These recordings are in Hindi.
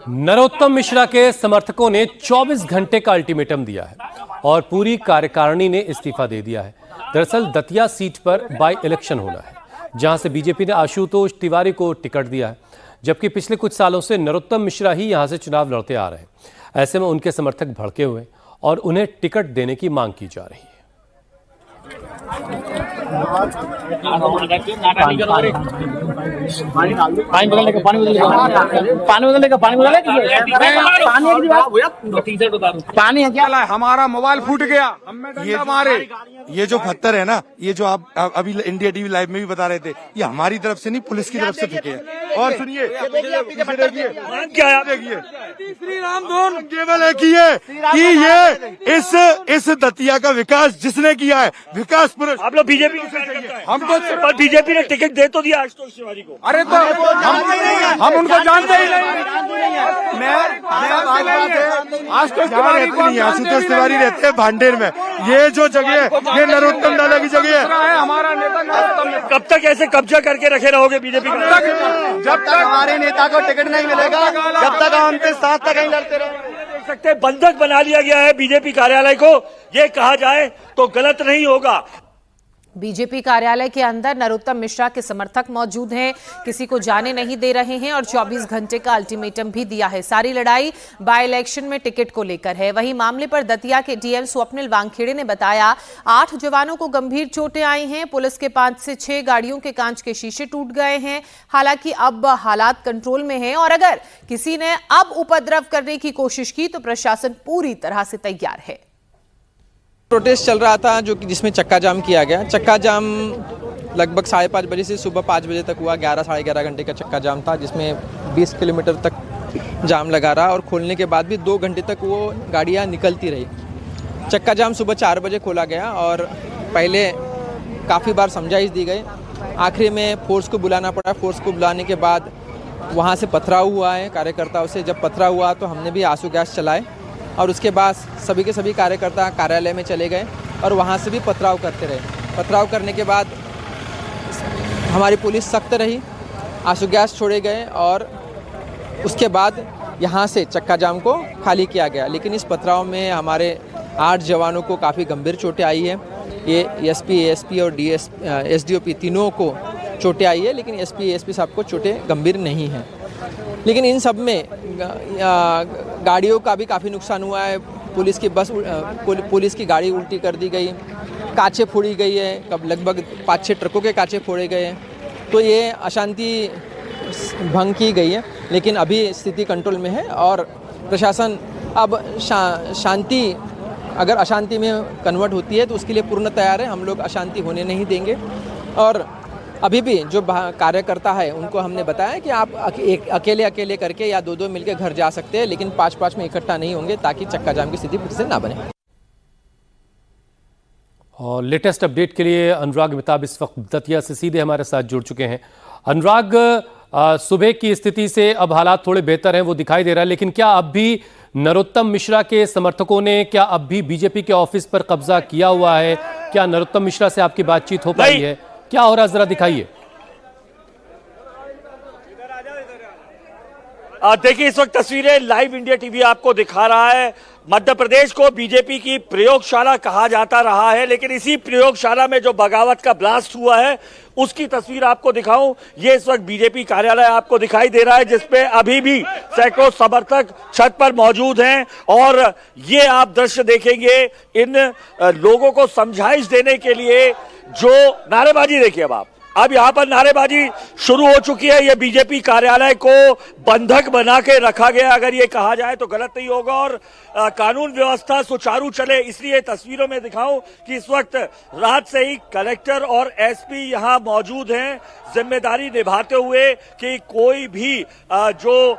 नरोत्तम मिश्रा के समर्थकों ने 24 घंटे का अल्टीमेटम दिया है और पूरी कार्यकारिणी ने इस्तीफा दे दिया है। दरअसल दतिया सीट पर बाई इलेक्शन होना है, जहां से बीजेपी ने आशुतोष तिवारी को टिकट दिया है, जबकि पिछले कुछ सालों से नरोत्तम मिश्रा ही यहां से चुनाव लड़ते आ रहे हैं। ऐसे में उनके समर्थक भड़के हुए और उन्हें टिकट देने की मांग की जा रही है। पानी है क्या? हमारा मोबाइल फूट गया, हमारे ये जो पत्थर है ना, ये जो आप अभी इंडिया टीवी लाइव में भी बता रहे थे, ये हमारी तरफ से नहीं, पुलिस की तरफ से फेंके हैं। और सुनिए, क्या देखिए, श्री राम धुन केवल है कि ये इस दतिया का विकास जिसने किया है, विकास पुरुष आप लोग बीजेपी हमको, पर बीजेपी ने टिकट दे तो दिया आशुतोष तिवारी को। अरे तो हम उनको जानते ही नहीं। मैं आशुतोष तिवारी को नहीं, आशुतोष तिवारी रहते हैं भांडेर में। ये जो जगह है, ये नरोत्तम लाला की जगह है। हमारा नेता नरोत्तम। कब तक ऐसे कब्जा करके रखे रहोगे बीजेपी का? जब तक हमारे नेता को टिकट नहीं मिलेगा, जब तक हम उनके साथ तक नहीं लड़ते रहेंगे। देख सकते हैं बंधक बना लिया गया है बीजेपी कार्यालय को। ये कहा जाए तो गलत नहीं होगा। बीजेपी कार्यालय के अंदर नरोत्तम मिश्रा के समर्थक मौजूद हैं, किसी को जाने नहीं दे रहे हैं और 24 घंटे का अल्टीमेटम भी दिया है। सारी लड़ाई बाय इलेक्शन में टिकट को लेकर है। वहीं मामले पर दतिया के डीएम स्वप्निल वानखेड़े ने बताया 8 जवानों को गंभीर चोटें आई हैं। पुलिस के 5 से 6 गाड़ियों के कांच के शीशे टूट गए हैं। हालांकि अब हालात कंट्रोल में हैं और अगर किसी ने अब उपद्रव करने की कोशिश की तो प्रशासन पूरी तरह से तैयार है। प्रोटेस्ट चल रहा था जो कि जिसमें चक्का जाम किया गया। चक्का जाम लगभग 5:30 बजे से सुबह 5 बजे तक हुआ। 11 साढ़े 11 घंटे का चक्का जाम था, जिसमें 20 किलोमीटर तक जाम लगा रहा और खोलने के बाद भी 2 घंटे तक वो गाड़ियाँ निकलती रही। चक्का जाम सुबह 4 बजे खोला गया और पहले काफ़ी बार समझाइश दी गई। आखिरी में फोर्स को बुलाना पड़ा। फोर्स को बुलाने के बाद वहाँ से पथराव हुआ है कार्यकर्ताओं से। जब पथराव हुआ तो हमने भी आंसू गैस चलाए और उसके बाद सभी के सभी कार्यकर्ता कार्यालय में चले गए और वहाँ से भी पथराव करते रहे। पथराव करने के बाद हमारी पुलिस सख्त रही, आंसू गैस छोड़े गए और उसके बाद यहाँ से चक्का जाम को खाली किया गया। लेकिन इस पथराव में हमारे 8 जवानों को काफ़ी गंभीर चोटें आई है। ये एसपी, एएसपी और एसडीओपी तीनों को चोटें आई है, लेकिन एसपी साहब को चोटें गंभीर नहीं हैं। लेकिन इन सब में गाड़ियों का भी काफ़ी नुकसान हुआ है। पुलिस की गाड़ी उल्टी कर दी गई, कांचें फोड़ी गई है, कब लगभग 5-6 ट्रकों के कांचें फोड़े गए हैं। तो ये अशांति भंग की गई है, लेकिन अभी स्थिति कंट्रोल में है और प्रशासन अब शांति अगर अशांति में कन्वर्ट होती है तो उसके लिए पूर्ण तैयार है। हम लोग अशांति होने नहीं देंगे और अभी भी जो कार्यकर्ता है उनको हमने बताया कि आप अकेले करके या 2-2 मिलकर घर जा सकते हैं, लेकिन 5-5 में इकट्ठा नहीं होंगे ताकि चक्का जाम की स्थिति फिर से ना बने। और लेटेस्ट अपडेट के लिए अनुराग मिताब इस वक्त दतिया से सीधे हमारे साथ जुड़ चुके हैं। अनुराग, सुबह की स्थिति से अब हालात थोड़े बेहतर हैं, वो दिखाई दे रहा है, लेकिन क्या अब भी नरोत्तम मिश्रा के समर्थकों ने क्या अब भी बीजेपी के ऑफिस पर कब्जा किया हुआ है? क्या नरोत्तम मिश्रा से आपकी बातचीत हो पाई है? क्या हो रहा है, जरा दिखाइए। देखिए इस वक्त तस्वीरें लाइव इंडिया टीवी आपको दिखा रहा है। मध्य प्रदेश को बीजेपी की प्रयोगशाला कहा जाता रहा है, लेकिन इसी प्रयोगशाला में जो बगावत का ब्लास्ट हुआ है उसकी तस्वीर आपको दिखाऊं। ये इस वक्त बीजेपी कार्यालय आपको दिखाई दे रहा है, जिसपे अभी भी सैकड़ों समर्थक छत पर मौजूद हैं और ये आप दृश्य देखेंगे इन लोगों को समझाइश देने के लिए जो नारेबाजी। देखिए अब यहाँ पर नारेबाजी शुरू हो चुकी है। ये बीजेपी कार्यालय को बंधक बना के रखा गया, अगर ये कहा जाए तो गलत नहीं होगा, और कानून व्यवस्था सुचारू चले इसलिए तस्वीरों में दिखाऊं कि इस वक्त रात से ही कलेक्टर और एसपी यहाँ मौजूद हैं, जिम्मेदारी निभाते हुए कि कोई भी जो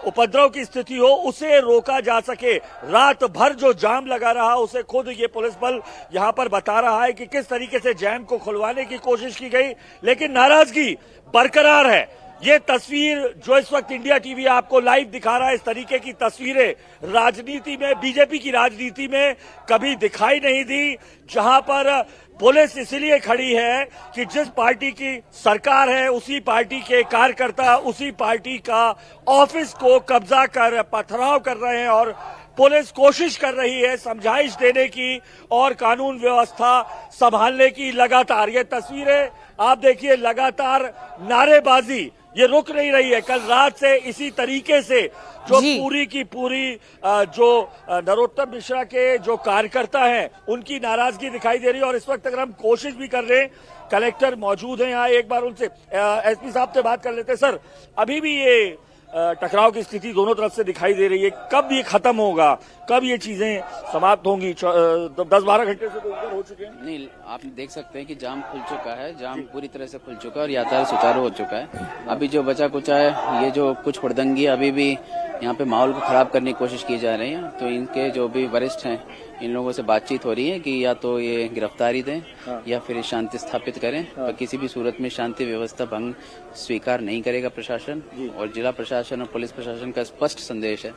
उपद्रव की स्थिति हो उसे रोका जा सके। रात भर जो जाम लगा रहा उसे खुद ये पुलिस बल यहाँ पर बता रहा है कि किस तरीके से जैम को खुलवाने की कोशिश की गई, लेकिन नाराजगी बरकरार है। ये तस्वीर जो इस वक्त इंडिया टीवी आपको लाइव दिखा रहा है, इस तरीके की तस्वीरें राजनीति में, बीजेपी की राजनीति में कभी दिखाई नहीं दी, जहां पर पुलिस इसलिए खड़ी है कि जिस पार्टी की सरकार है उसी पार्टी के कार्यकर्ता उसी पार्टी का ऑफिस को कब्जा कर पथराव कर रहे हैं और पुलिस कोशिश कर रही है समझाइश देने की और कानून व्यवस्था संभालने की। लगातार ये तस्वीरें आप देखिए, लगातार नारेबाजी ये रुक नहीं रही है। कल रात से इसी तरीके से जो पूरी की पूरी जो नरोत्तम मिश्रा के जो कार्यकर्ता हैं उनकी नाराजगी दिखाई दे रही है। और इस वक्त अगर हम कोशिश भी कर रहे हैं, कलेक्टर मौजूद हैं यहाँ, एक बार उनसे एसपी साहब से बात कर लेते हैं। सर, अभी भी ये टकराव की स्थिति दोनों तरफ से दिखाई दे रही है, कब ये खत्म होगा, कब ये चीजें समाप्त होंगी? 10-12 घंटे से तो ऊपर हो चुके हैं। नहीं, आप देख सकते हैं कि जाम खुल चुका है, जाम पूरी तरह से खुल चुका है और यातायात सुचारू हो चुका है। अभी जो बचा कुचा है, ये जो कुछ हुड़दंगी अभी भी यहाँ पे माहौल को खराब करने की कोशिश की जा रही है, तो इनके जो भी वरिष्ठ हैं इन लोगों से बातचीत हो रही है कि या तो ये गिरफ्तारी दें या फिर शांति स्थापित करें। पर किसी भी सूरत में शांति व्यवस्था भंग स्वीकार नहीं करेगा प्रशासन, और जिला प्रशासन और पुलिस प्रशासन का स्पष्ट संदेश है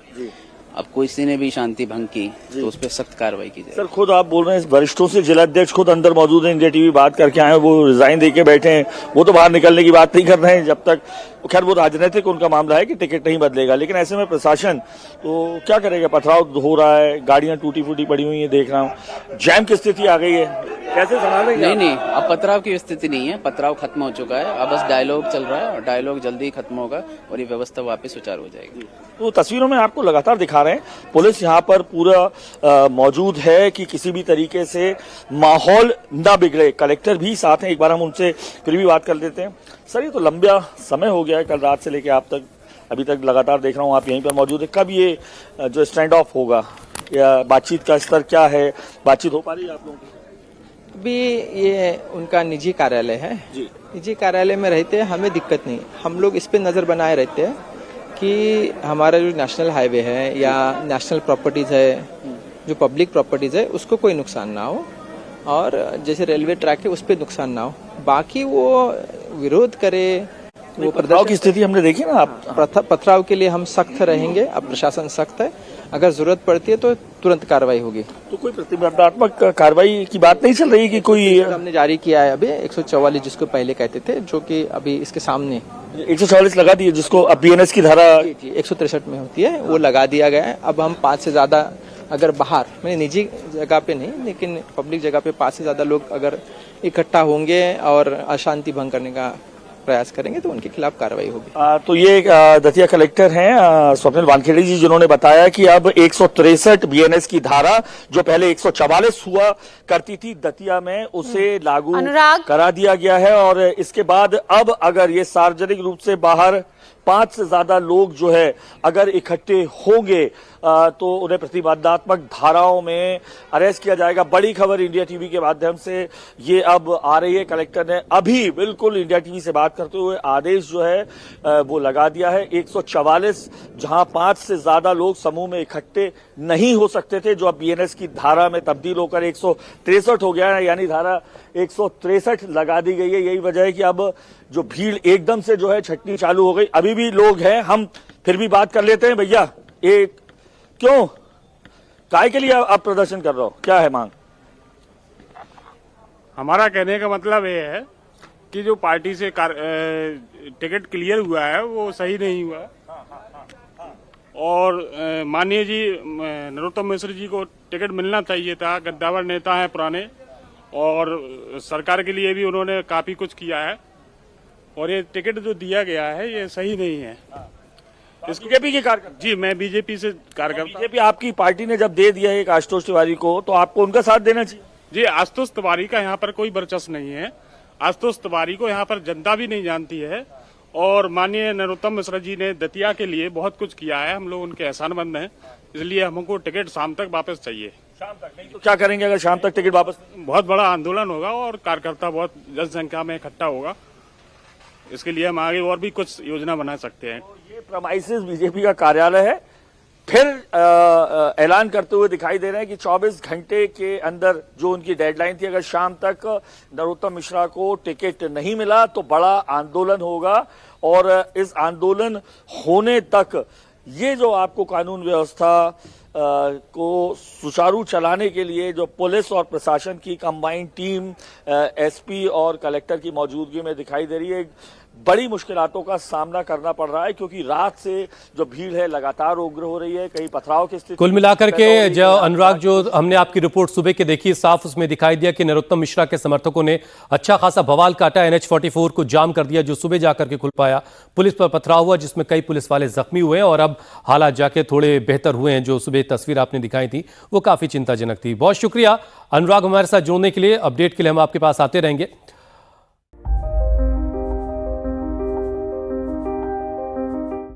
अब किसी ने भी शांति भंग की तो उस पर सख्त कार्रवाई की जाए। सर, खुद आप बोल रहे हैं वरिष्ठों से, जिला अध्यक्ष खुद अंदर मौजूद हैं, इंडिया टीवी बात करके आए, वो रिजाइन देके बैठे हैं, वो तो बाहर निकलने की बात नहीं कर रहे हैं जब तक। खैर, वो राजनीतिक उनका मामला है कि टिकट नहीं बदलेगा, लेकिन ऐसे में प्रशासन तो क्या करेगा? पथराव हो रहा है, गाड़ियां टूटी फूटी पड़ी हुई है, देख रहा हूँ, जैम की स्थिति आ गई है, कैसे संभालेंगे? नहीं, अब पथराव की स्थिति नहीं है, पथराव खत्म हो चुका है, अब बस डायलॉग चल रहा है और डायलॉग जल्दी ही खत्म होगा और ये व्यवस्था वापस सुचारू हो जाएगी। तो तस्वीरों में आपको लगातार दिखा रहे हैं, पुलिस यहाँ पर पूरा मौजूद है कि किसी भी तरीके से माहौल ना बिगड़े। कलेक्टर भी साथ हैं, एक बार हम उनसे फिर भी बात कर लेते हैं। सर, ये तो लंबा समय हो गया है, कल रात से लेकर आप तक अभी तक लगातार देख रहा हूँ आप यहीं पर मौजूद है। कब ये जो स्टैंड ऑफ होगा या बातचीत का स्तर क्या है? बातचीत हो पा रही है आप लोगों की? अभी ये उनका निजी कार्यालय है जी, निजी कार्यालय में रहते हमें दिक्कत नहीं, हम लोग इस पे नज़र बनाए रहते हैं कि हमारा जो नेशनल हाईवे है या नेशनल प्रॉपर्टीज है, जो पब्लिक प्रॉपर्टीज है, उसको कोई नुकसान ना हो, और जैसे रेलवे ट्रैक है उस पर नुकसान ना हो। बाकी वो विरोध करे, वो पथराव की स्थिति हमने देखी ना, आप पथराव के लिए हम सख्त रहेंगे। अब प्रशासन सख्त है, अगर जरूरत पड़ती है तो तुरंत कार्रवाई होगी। तो कोई प्रतिबंधात्मक कार्रवाई की बात नहीं चल रही कि कोई? हमने जारी किया है अभी 144, जिसको पहले कहते थे, जो कि अभी इसके सामने 144 लगा दी है, जिसको अब बीएनएस की धारा 163 में होती है, वो लगा दिया गया है। अब हम 5 से ज्यादा अगर बाहर, मैंने निजी जगह पे नहीं लेकिन पब्लिक जगह पे 5 से ज्यादा लोग अगर इकट्ठा होंगे और अशांति भंग करने का प्रयास करेंगे तो उनके खिलाफ कार्रवाई होगी। तो ये दतिया कलेक्टर हैं स्वप्निल वानखेड़े जी, जिन्होंने बताया कि अब 163 बीएनएस की धारा जो पहले 144 हुआ करती थी दतिया में, उसे लागू करा दिया गया है। और इसके बाद अब अगर ये सार्वजनिक रूप से बाहर 5 से ज्यादा लोग जो है अगर इकट्ठे होंगे तो उन्हें प्रतिबंधात्मक धाराओं में अरेस्ट किया जाएगा। बड़ी खबर इंडिया टीवी के माध्यम से ये अब आ रही है। कलेक्टर ने अभी बिल्कुल इंडिया टीवी से बात करते हुए आदेश जो है वो लगा दिया है। 144 जहां 5 से ज्यादा लोग समूह में इकट्ठे नहीं हो सकते थे, जो अब बीएनएस की धारा में तब्दील होकर 163 हो गया है, यानी धारा 163 लगा दी गई है। यही वजह है कि अब जो भीड़ एकदम से जो है छटनी चालू हो गई। अभी भी लोग हैं, हम फिर भी बात कर लेते हैं। भैया, एक क्यों, काय के लिए आप प्रदर्शन कर रहे हो, क्या है मांग? हमारा कहने का मतलब ये है कि जो पार्टी से टिकट क्लियर हुआ है वो सही नहीं हुआ, और माननीय जी नरोत्तम मिश्र जी को टिकट मिलना चाहिए था। गद्दावर नेता हैं पुराने, और सरकार के लिए भी उन्होंने काफी कुछ किया है, और ये टिकट जो दिया गया है ये सही नहीं है। इसकी बीजेपी के कार्यकर्ता? जी, मैं बीजेपी से कार्यकर्ता। बीजेपी आपकी पार्टी ने जब दे दिया है एक आशुतोष तिवारी को, तो आपको उनका साथ देना चाहिए। जी, आशुतोष तिवारी का यहाँ पर कोई वर्चस्व नहीं है। आशुतोष तिवारी को यहाँ पर जनता भी नहीं जानती है, और माननीय नरोत्तम मिश्रा जी ने दतिया के लिए बहुत कुछ किया है, हम लोग उनके एहसानमंद हैं। इसलिए हमको टिकट शाम तक वापस चाहिए। शाम तक नहीं तो क्या करेंगे अगर शाम तक टिकट वापस? बहुत बड़ा आंदोलन होगा और कार्यकर्ता बहुत जनसंख्या में इकट्ठा होगा। इसके लिए हम आगे और भी कुछ योजना बना सकते हैं। ये प्रेमाइसेस बीजेपी का कार्यालय है, फिर ऐलान करते हुए दिखाई दे रहे हैं कि 24 घंटे के अंदर जो उनकी डेडलाइन थी, अगर शाम तक नरोत्तम मिश्रा को टिकट नहीं मिला तो बड़ा आंदोलन होगा। और इस आंदोलन होने तक ये जो आपको कानून व्यवस्था को सुचारू चलाने के लिए जो पुलिस और प्रशासन की कंबाइंड टीम एसपी और कलेक्टर की मौजूदगी में दिखाई दे रही है, बड़ी मुश्किलातों का सामना करना पड़ रहा है क्योंकि रात से जो भीड़ है लगातार उग्र हो रही है, कहीं पथराव की स्थिति। कुल मिलाकर के जो अनुराग, जो हमने आपकी रिपोर्ट सुबह के देखी, साफ उसमें दिखाई दिया कि नरोत्तम मिश्रा के समर्थकों ने अच्छा खासा बवाल काटा, NH-44 को जाम कर दिया जो सुबह जाकर के खुल पाया। पुलिस पर पथराव हुआ जिसमें कई पुलिस वाले जख्मी हुए और अब हालात जाके थोड़े बेहतर हुए हैं। जो सुबह तस्वीर आपने दिखाई थी वो काफी चिंताजनक थी। बहुत शुक्रिया अनुराग हमारे साथ जुड़ने के लिए। अपडेट के लिए हम आपके पास आते रहेंगे।